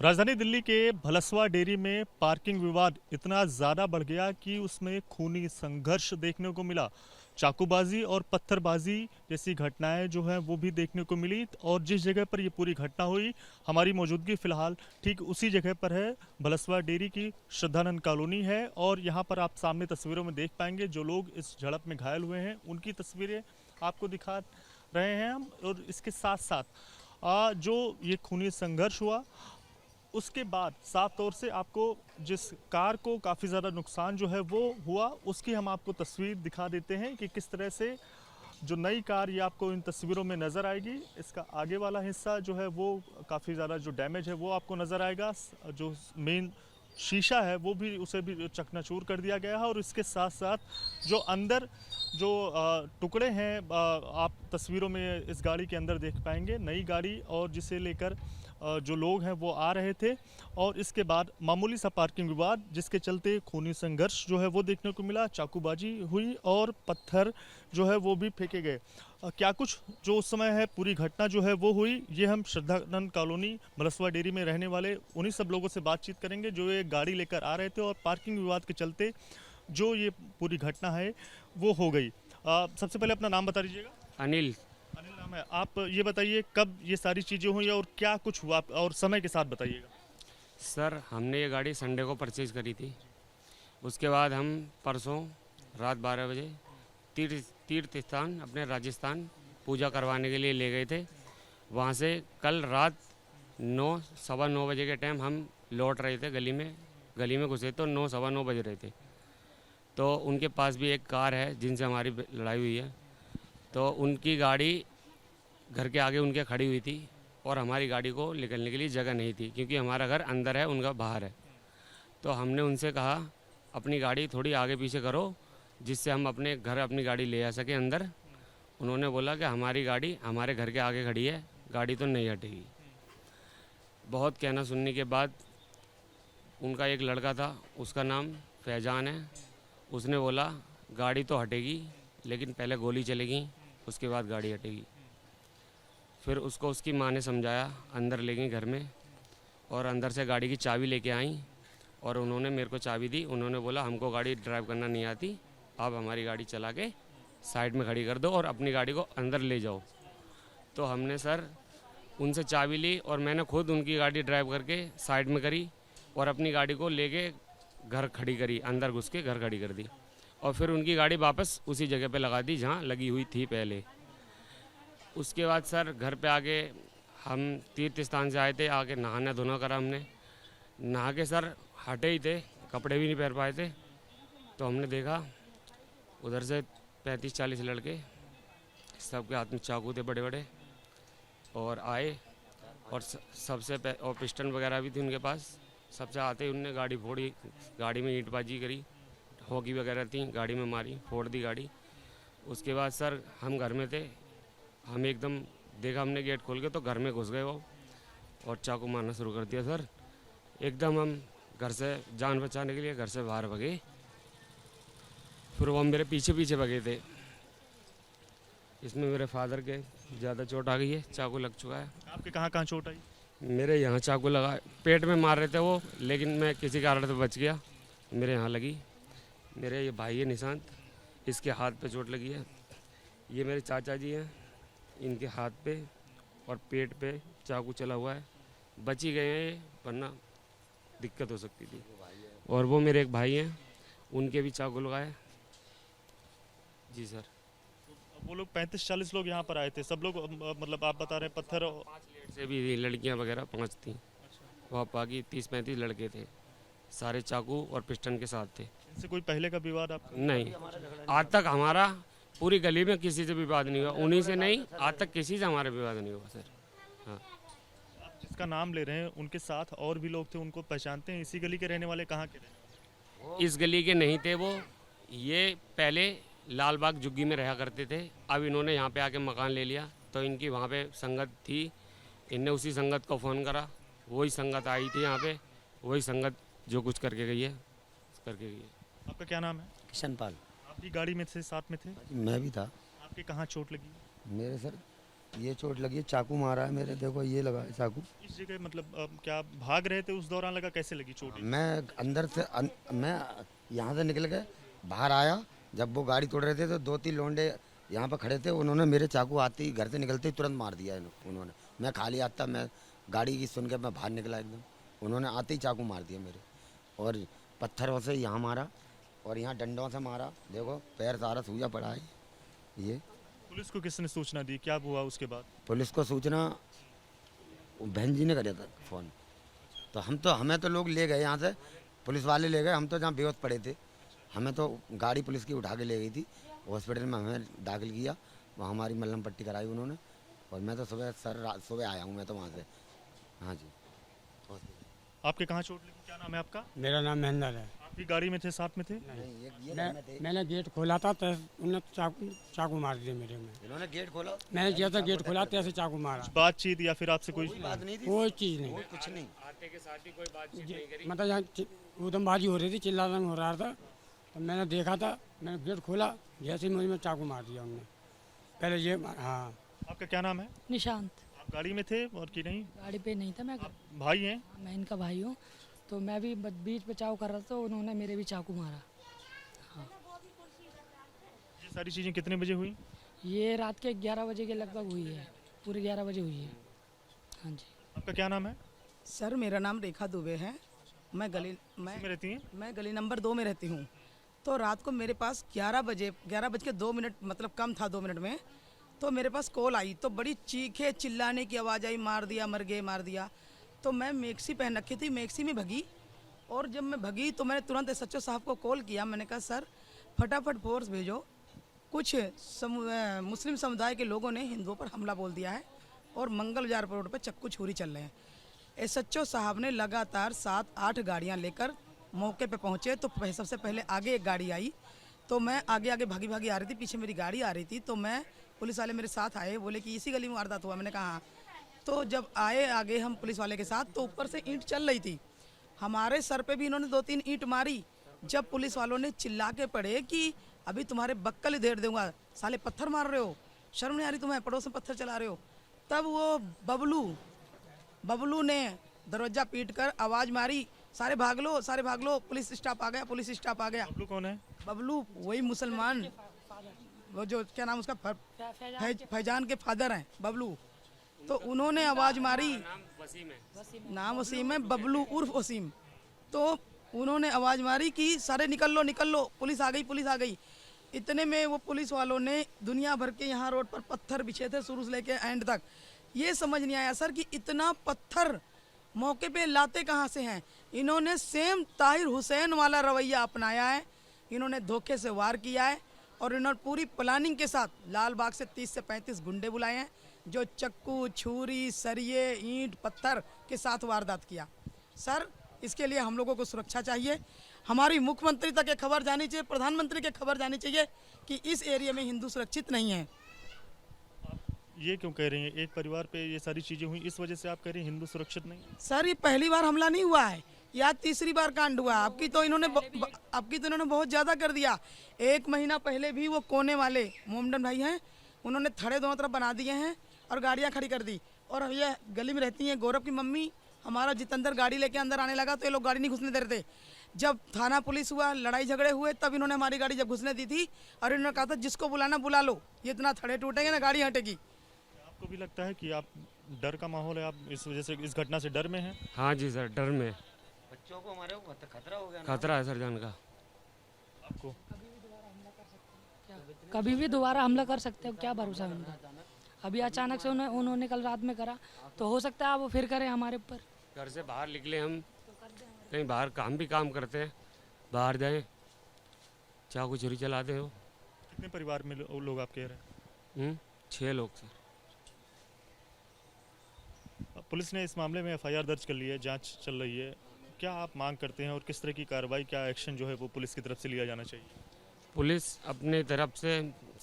राजधानी दिल्ली के भलसवा डेयरी में पार्किंग विवाद इतना ज़्यादा बढ़ गया कि उसमें खूनी संघर्ष देखने को मिला। चाकूबाजी और पत्थरबाजी जैसी घटनाएं जो हैं वो भी देखने को मिली और जिस जगह पर ये पूरी घटना हुई, हमारी मौजूदगी फ़िलहाल ठीक उसी जगह पर है। भलसवा डेयरी की श्रद्धानंद कॉलोनी है और यहाँ पर आप सामने तस्वीरों में देख पाएंगे जो लोग इस झड़प में घायल हुए हैं उनकी तस्वीरें आपको दिखा रहे हैं हम। और इसके साथ साथ जो ये खूनी संघर्ष हुआ उसके बाद साफ तौर से आपको जिस कार को काफ़ी ज़्यादा नुकसान जो है वो हुआ उसकी हम आपको तस्वीर दिखा देते हैं कि किस तरह से जो नई कार ये आपको इन तस्वीरों में नज़र आएगी। इसका आगे वाला हिस्सा जो है वो काफ़ी ज़्यादा जो डैमेज है वो आपको नज़र आएगा। जो मेन शीशा है वो भी उसे भी चकनाचूर कर दिया गया है और इसके साथ साथ जो अंदर जो टुकड़े हैं आप तस्वीरों में इस गाड़ी के अंदर देख पाएंगे। नई गाड़ी और जिसे लेकर जो लोग हैं वो आ रहे थे और इसके बाद मामूली सा पार्किंग विवाद जिसके चलते खूनी संघर्ष जो है वो देखने को मिला, चाकूबाजी हुई और पत्थर जो है वो भी फेंके गए। क्या कुछ जो उस समय है पूरी घटना जो है वो हुई, ये हम श्रद्धानंद कॉलोनी भलसवा डेयरी में रहने वाले उन्हीं सब लोगों से बातचीत करेंगे जो ये गाड़ी लेकर आ रहे थे और पार्किंग विवाद के चलते जो ये पूरी घटना है वो हो गई। सबसे पहले अपना नाम बता दीजिएगा। अनिल। अनिल नाम है। आप ये बताइए कब ये सारी चीज़ें हुई और क्या कुछ हुआ और समय के साथ बताइएगा। सर हमने ये गाड़ी संडे को परचेज करी थी। उसके बाद हम परसों रात 12 बजे तीर्थ स्थान अपने राजस्थान पूजा करवाने के लिए ले गए थे। वहाँ से कल रात 9 सवा 9 बजे के टाइम हम लौट रहे थे। गली में घुसे तो 9 सवा 9 बज रहे थे। तो उनके पास भी एक कार है जिनसे हमारी लड़ाई हुई है। तो उनकी गाड़ी घर के आगे उनके खड़ी हुई थी और हमारी गाड़ी को निकलने के लिए जगह नहीं थी क्योंकि हमारा घर अंदर है, उनका बाहर है। तो हमने उनसे कहा अपनी गाड़ी थोड़ी आगे पीछे करो जिससे हम अपने घर अपनी गाड़ी ले आ सकें अंदर। उन्होंने बोला कि हमारी गाड़ी हमारे घर के आगे खड़ी है, गाड़ी तो नहीं हटेगी। बहुत कहना सुनने के बाद उनका एक लड़का था, उसका नाम फैजान है, उसने बोला गाड़ी तो हटेगी लेकिन पहले गोली चलेगी उसके बाद गाड़ी हटेगी। फिर उसको उसकी माँ ने समझाया, अंदर ले गई घर में और अंदर से गाड़ी की चाबी लेके आई और उन्होंने मेरे को चाबी दी। उन्होंने बोला हमको गाड़ी ड्राइव करना नहीं आती, आप हमारी गाड़ी चला के साइड में खड़ी कर दो और अपनी गाड़ी को अंदर ले जाओ। तो हमने सर उनसे चाबी ली और मैंने खुद उनकी गाड़ी ड्राइव करके साइड में करी और अपनी गाड़ी को लेके घर खड़ी करी, अंदर घुस के घर खड़ी कर दी और फिर उनकी गाड़ी वापस उसी जगह पे लगा दी जहाँ लगी हुई थी पहले। उसके बाद सर घर पे आके हम तीर्थ स्थान से आए थे, आके नहाना धोना करा हमने। नहा के सर हटे ही थे, कपड़े भी नहीं पहन पाए थे। तो हमने देखा उधर से 35-40 लड़के, सबके हाथ में चाकू थे बड़े बड़े और आए और और पिस्टन वगैरह भी थी उनके पास। सबसे आते ही उनने गाड़ी फोड़ी, गाड़ी में ईंटबाजी करी, हॉकी वगैरह थी, गाड़ी में मारी, फोड़ दी गाड़ी। उसके बाद सर हम घर में थे, हम एकदम देखा हमने गेट खोल के तो घर में घुस गए वो और चाकू मारना शुरू कर दिया सर। एकदम हम घर से जान बचाने के लिए घर से बाहर भगे, फिर वो मेरे पीछे पीछे भगे थे। इसमें मेरे फादर के ज़्यादा चोट आ गई है, चाकू लग चुका है। आपके कहाँ कहाँ चोट आई? मेरे यहाँ चाकू लगा, पेट में मार रहे थे वो, लेकिन मैं किसी कारण से बच गया, मेरे यहाँ लगी। मेरे ये भाई है निशांत, इसके हाथ पे चोट लगी है। ये मेरे चाचा जी हैं, इनके हाथ पे और पेट पे चाकू चला हुआ है। बच ही गए हैं ये, वरना दिक्कत हो सकती थी। और वो मेरे एक भाई हैं, उनके भी चाकू लगाए। जी सर। वो लोग 35-40 लोग यहाँ पर आए थे, सब लोग मतलब आप बता रहे हैं पत्थर 5 लेट से भी लड़कियां वगैरह 5 थी। वहाँ बाकी 30-35 लड़के थे, सारे चाकू और पिस्टन के साथ थे। इनसे कोई पहले का विवाद आपका? नहीं, आज तक हमारा पूरी गली में किसी से विवाद नहीं हुआ, उन्हीं से नहीं, आज तक किसी से हमारा विवाद नहीं हुआ सर। हाँ। आप जिसका नाम ले रहे हैं उनके साथ और भी लोग थे, उनको पहचानते हैं? इसी गली के रहने वाले, कहाँ के रहने वाले? इस गली के नहीं थे वो, ये पहले लाल बाग जुग्गी में रहा करते थे। अब इन्होंने यहाँ पे आके मकान ले लिया तो इनकी वहाँ पे संगत थी, इनने उसी संगत को फ़ोन करा, वही संगत आई थी यहाँ पे, वही संगत जो कुछ करके गई है करके गई है। आपका क्या नाम है? किशन पाल। आप भी गाड़ी में थे, साथ में थे? मैं भी था। आपके कहाँ चोट लगी? मेरे सर ये चोट लगी है, चाकू मारा है मेरे, देखो ये लगा है चाकू। इस जगह मतलब क्या आप भाग रहे थे उस दौरान लगा, कैसे लगी चोट? मैं अंदर से मैं यहाँ से निकल के बाहर आया, जब वो गाड़ी तोड़ रहे थे तो 2-3 लोंडे यहाँ पर खड़े थे, उन्होंने मेरे चाकू आते ही घर से निकलते ही तुरंत मार दिया उन्होंने। मैं खाली आता, मैं गाड़ी की सुन के मैं बाहर निकला एकदम, उन्होंने आते ही चाकू मार दिया मेरे, और पत्थरों से यहाँ मारा और यहाँ डंडों से मारा, देखो पैर सारा सूजा पड़ा है ये। पुलिस को किसने सूचना दी, क्या हुआ उसके बाद? पुलिस को सूचना बहन जी ने करा था फ़ोन, तो हमें तो लोग ले गए यहाँ से, पुलिस वाले ले गए, हम तो जहाँ बेहोश पड़े थे, हमें तो गाड़ी पुलिस की उठा के ले गई थी, हॉस्पिटल में हमें दाखिल किया, वहाँ हमारी मलहम पट्टी कराई उन्होंने, और मैं तो सुबह आया हूँ मैं तो वहाँ से। हाँ जी। आपके कहाँ चोट लगी, क्या नाम है आपका? मेरा नाम महेंद्र है। आप भी गाड़ी में थे, साथ में थे? मैंने गेट खोला था तो उन्होंने चाकू मार दिया मेरे में। इन्होंने गेट खोला, मैंने जैसा गेट खोला तैसे चाकू मारा। बातचीत या फिर आपसे कोई बात नहीं थी, कोई चीज़ नहीं, कुछ नहीं। आते के साथ ही कोई बातचीत नहीं करी। मतलब यहाँ ऊधमबाजी हो रही थी, चिल्लाना हो रहा था, तो मैंने देखा था, मैंने गेट खोला, जैसे ही मुझे में चाकू मार दिया उन्होंने। पहले ये हाँ। आपका क्या नाम है? निशांत। आप गाड़ी में थे और कि नहीं? गाड़ी पे नहीं था मैं, भाई हैं? मैं इनका भाई हूँ। तो मैं भी बीच बचाव कर रहा था, उन्होंने मेरे भी चाकू मारा। ये सारी चीज़ें कितने बजे हुई? ये रात के 11 बजे के लगभग हुई है, पूरे 11 बजे हुई है। हाँ जी। आपका क्या नाम है? सर मेरा नाम रेखा दुबे है। मैं में रहती हैं? मैं गली नंबर 2 में रहती हूँ। तो रात को मेरे पास 11 बज के 2 मिनट, मतलब कम था 2 मिनट में, तो मेरे पास कॉल आई, तो बड़ी चीखे चिल्लाने की आवाज़ आई, मार दिया, मर गए, मार दिया। तो मैं मैक्सी पहन रखी थी, मैक्सी में भगी, और जब मैं भगी तो मैंने तुरंत एसएचओ साहब को कॉल किया। मैंने कहा सर फटाफट फोर्स भेजो, कुछ मुस्लिम समुदाय के लोगों ने हिंदुओं पर हमला बोल दिया है और मंगल बाजार रोड पर चक्कू छुरी चल रहे हैं। एसएचओ साहब ने लगातार 7-8 गाड़ियां लेकर मौके पे पहुंचे। तो सबसे पहले आगे एक गाड़ी आई, तो मैं आगे आगे भागी भागी आ रही थी, पीछे मेरी गाड़ी आ रही थी, तो मैं पुलिस वाले मेरे साथ आए, बोले कि इसी गली में वारदात हुआ। मैंने कहा हाँ। तो जब आए आगे हम पुलिस वाले के साथ, तो ऊपर से ईंट चल रही थी, हमारे सर पे भी इन्होंने 2-3 ईंट मारी। जब पुलिस वालों ने चिल्ला के पड़े कि अभी तुम्हारे बक्कल धेर दूंगा, साले पत्थर मार रहे हो, शर्म नहीं आ रही तुम्हें, पड़ोस में पत्थर चला रहे हो। तब वो बबलू ने दरवाजा पीट कर आवाज़ मारी, सारे भाग लो, सारे भाग लो, पुलिस स्टाफ आ गया, पुलिस स्टाफ आ गया। बबलू कौन है? बबलू वही मुसलमान, वो जो क्या नाम उसका, फैजान के फादर हैं बबलू। तो उन्होंने आवाज़ मारी, नाम वसीम है, बबलू उर्फ वसीम। तो उन्होंने आवाज़ मारी कि सारे निकल लो, पुलिस आ गई, पुलिस आ गई। इतने में वो पुलिस वालों ने दुनिया भर के यहाँ रोड पर पत्थर बिछे थे, शुरू से लेके एंड तक। ये समझ नहीं आया सर कि इतना पत्थर मौके पे लाते कहाँ से हैं। इन्होंने सेम ताहिर हुसैन वाला रवैया अपनाया है, इन्होंने धोखे से वार किया है, और इन्होंने पूरी प्लानिंग के साथ लाल बाग से 30 से 35 गुंडे बुलाए हैं, जो चक्कू, छुरी, सरिये, ईंट, पत्थर के साथ वारदात किया। सर इसके लिए हम लोगों को सुरक्षा चाहिए, हमारी मुख्यमंत्री तक ये खबर जानी चाहिए, प्रधानमंत्री की खबर जानी चाहिए कि इस एरिया में हिंदू सुरक्षित नहीं है। ये क्यों कह रही हैं, एक परिवार पे ये सारी चीज़ें हुई, इस वजह से आप कह रही हैं हिंदू सुरक्षित नहीं? सर ये पहली बार हमला नहीं हुआ है, या तीसरी बार कांड हुआ। आपकी तो इन्होंने बहुत ज़्यादा कर दिया। 1 महीना पहले भी वो कोने वाले मोमडन भाई हैं, उन्होंने थड़े दोनों तरफ बना दिए हैं और गाड़ियाँ खड़ी कर दी। और ये गली में रहती हैं गौरव की मम्मी, हमारा जितेंद्र गाड़ी लेके अंदर आने लगा तो ये लोग गाड़ी नहीं घुसने दे रहे थे। जब थाना पुलिस हुआ, लड़ाई झगड़े हुए, तब इन्होंने हमारी गाड़ी जब घुसने दी थी, और इन्होंने कहा था जिसको बुलाना बुला लो, ये इतना थड़े टूटेंगे ना गाड़ी हटेगी। आपको भी लगता है कि आप डर का माहौल है, आप इस वजह से, इस घटना से डर में हैं? हाँ जी सर, डर में। बच्चों को हमारे खतरा हो गया, खतरा है सर जान का। आपको कभी भी दोबारा हमला कर सकते हो, क्या भरोसा है उनका। अभी अचानक से उन्होंने कल रात में करा, तो हो सकता है वो फिर करें हमारे ऊपर। घर से बाहर निकले हम, कहीं बाहर काम करते हैं, बाहर जाए चाकू छुरी चलाते हो। कितने परिवार में लोग आप कह रहे हैं? 6 लोग सर। पुलिस ने इस मामले में एफआईआर दर्ज कर ली है, जांच चल रही है, क्या आप मांग करते हैं और किस तरह की कार्रवाई, क्या एक्शन जो है वो पुलिस की तरफ से लिया जाना चाहिए? पुलिस अपने तरफ से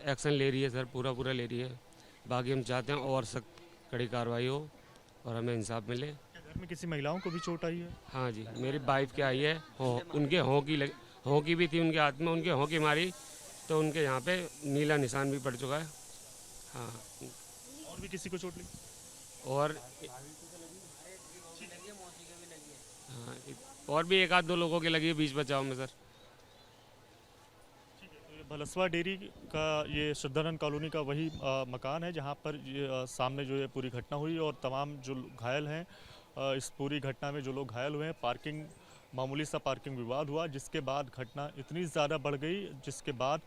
एक्शन ले रही है सर, पूरा ले रही है। बाकी हम चाहते हैं और सख्त कड़ी कार्रवाई हो और हमें इंसाफ मिले। क्या घर में किसी महिलाओं को भी चोट आई है? हाँ जी, मेरी वाइफ की आई है, उनके हॉकी भी थी उनके हाथ में, उनके हॉकी मारी तो उनके यहाँ पे नीला निशान भी पड़ चुका है। हाँ। और भी किसी को चोट लगी? और हाँ, और भी एक आध दो लोगों की लगी है बीच बचाव में सर। तो ये भलसवा डेयरी का ये श्रद्धानंद कॉलोनी का वही मकान है जहाँ पर ये सामने जो ये पूरी घटना हुई और तमाम जो घायल हैं, इस पूरी घटना में जो लोग घायल हुए हैं, पार्किंग मामूली सा पार्किंग विवाद हुआ जिसके बाद घटना इतनी ज़्यादा बढ़ गई, जिसके बाद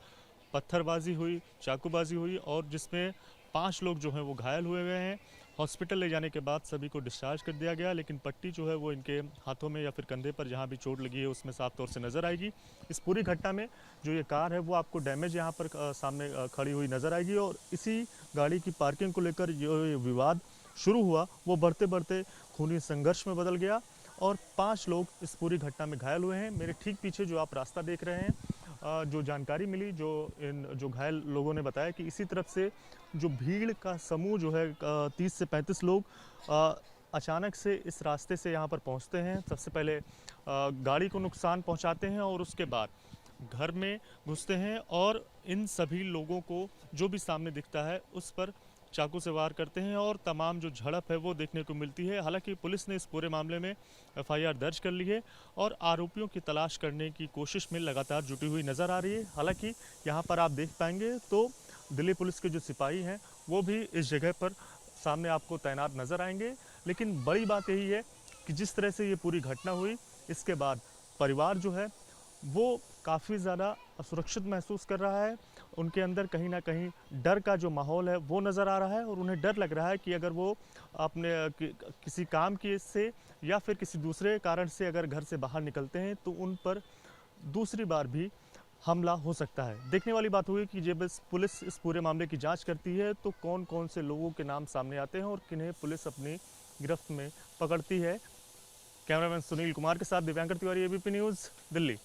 पत्थरबाजी हुई, चाकूबाजी हुई और जिसमें 5 लोग जो हैं वो घायल हुए हैं। हॉस्पिटल ले जाने के बाद सभी को डिस्चार्ज कर दिया गया, लेकिन पट्टी जो है वो इनके हाथों में या फिर कंधे पर जहाँ भी चोट लगी है उसमें साफ तौर से नज़र आएगी। इस पूरी घटना में जो ये कार है वो आपको डैमेज यहाँ पर सामने खड़ी हुई नज़र आएगी और इसी गाड़ी की पार्किंग को लेकर ये विवाद शुरू हुआ वो बढ़ते बढ़ते खूनी संघर्ष में बदल गया और 5 लोग इस पूरी घटना में घायल हुए हैं। मेरे ठीक पीछे जो आप रास्ता देख रहे हैं, जो जानकारी मिली, जो घायल लोगों ने बताया कि इसी तरफ से जो भीड़ का समूह जो है 30 से 35 लोग अचानक से इस रास्ते से यहाँ पर पहुँचते हैं। सबसे पहले गाड़ी को नुकसान पहुँचाते हैं और उसके बाद घर में घुसते हैं और इन सभी लोगों को जो भी सामने दिखता है उस पर चाकू से वार करते हैं और तमाम जो झड़प है वो देखने को मिलती है। हालांकि पुलिस ने इस पूरे मामले में एफआईआर दर्ज कर ली है और आरोपियों की तलाश करने की कोशिश में लगातार जुटी हुई नज़र आ रही है। हालांकि यहाँ पर आप देख पाएंगे तो दिल्ली पुलिस के जो सिपाही हैं वो भी इस जगह पर सामने आपको तैनात नज़र आएंगे। लेकिन बड़ी बात यही है कि जिस तरह से ये पूरी घटना हुई इसके बाद परिवार जो है वो काफ़ी ज़्यादा असुरक्षित महसूस कर रहा है। उनके अंदर कहीं ना कहीं डर का जो माहौल है वो नज़र आ रहा है और उन्हें डर लग रहा है कि अगर वो अपने किसी काम के से या फिर किसी दूसरे कारण से अगर घर से बाहर निकलते हैं तो उन पर दूसरी बार भी हमला हो सकता है। देखने वाली बात हुई कि जब पुलिस इस पूरे मामले की जांच करती है तो कौन कौन से लोगों के नाम सामने आते हैं और किन्हें पुलिस अपनी गिरफ्त में पकड़ती है। कैमरामैन सुनील कुमार के साथ दिव्यांकर तिवारी, एबीपी न्यूज़, दिल्ली।